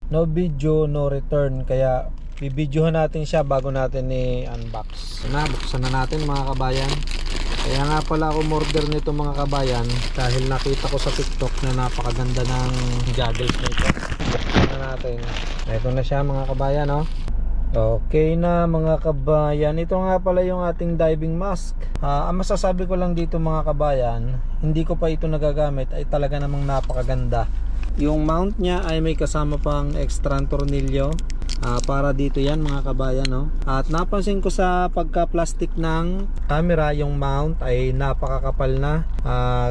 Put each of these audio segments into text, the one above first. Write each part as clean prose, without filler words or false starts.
no video no return, kaya bibidyohan natin siya bago natin i-unbox. Buksan na natin mga kabayan. Kaya nga pala ako order nito mga kabayan, dahil nakita ko sa TikTok na napakaganda ng goggles nito. Buksan na natin. Ito na siya mga kabayan, oh. Okay na mga kabayan, ito nga pala yung ating diving mask. Ang masasabi ko lang dito mga kabayan, hindi ko pa ito nagagamit, ay talaga namang napakaganda. Yung mount niya ay may kasama pang extra tornilyo para dito yan mga kabayan, no? At napansin ko sa pagka plastic ng camera, yung mount ay napakakapal na.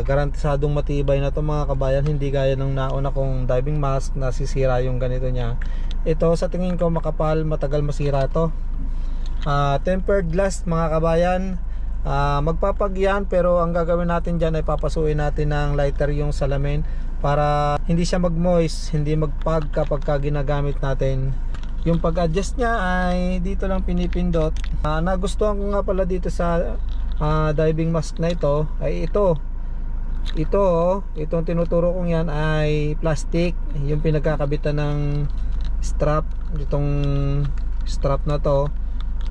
Garantisadong matibay na to mga kabayan, hindi gaya ng nauna kong diving mask na sisira yung ganito niya. Ito sa tingin ko makapal, matagal masira to. Tempered glass mga kabayan, magpapagyan, pero ang gagawin natin dyan ay papasuin natin ng lighter yung salamin para hindi siya mag-moist, hindi mag-pag kapag ginagamit natin. Yung pag-adjust niya ay dito lang pinipindot. Nagustuhan ko nga pala dito sa diving mask na ito ay itong tinuturo kong yan ay plastic, yung pinagkakabitan ng strap. Itong strap na to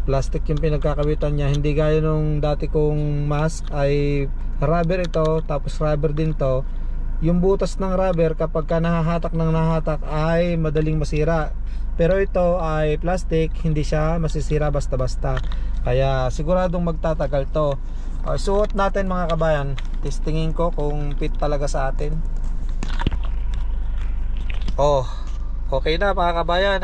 plastic yung pinagkakabitan niya, hindi gaya nung dati kong mask ay rubber ito, tapos rubber din to. Yung butas ng rubber kapag ka nahahatak ng nahahatak ay madaling masira, pero ito ay plastic, hindi siya masisira basta-basta, kaya siguradong magtatagal to. Suot natin mga kabayan, testingin ko kung fit talaga sa atin. Okay na mga kabayan.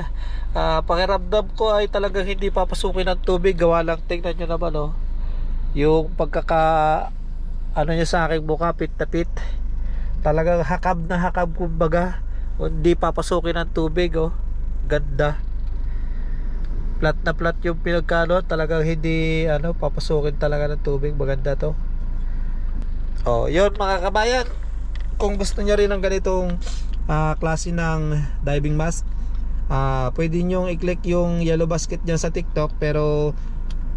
Pakiramdam ko ay talagang hindi papasukin ng tubig, gawa lang, tingnan nyo naman, oh, yung niya sa aking mukha, pit na pit, talagang hakab na hakab, kumbaga hindi papasukin ng tubig. Ganda, flat na flat yung pinagkano, talagang hindi papasukin talaga ng tubig. Maganda to. Yun mga kabayan, kung gusto niya rin ng ganitong klase ng diving mask, pwede nyo i-click yung yellow basket dyan sa TikTok. Pero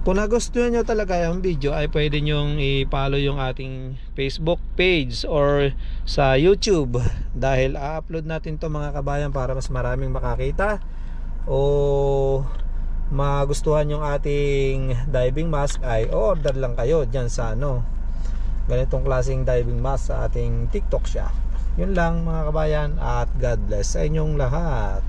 kung nagustuhan nyo talaga yung video, ay pwede nyo i-follow yung ating Facebook page or sa YouTube, dahil a-upload natin to mga kabayan para mas maraming makakita o magustuhan yung ating diving mask, ay order lang kayo dyan sa ganitong klaseng diving mask sa ating TikTok shop. Yun lang mga kabayan, at God bless sa inyong lahat.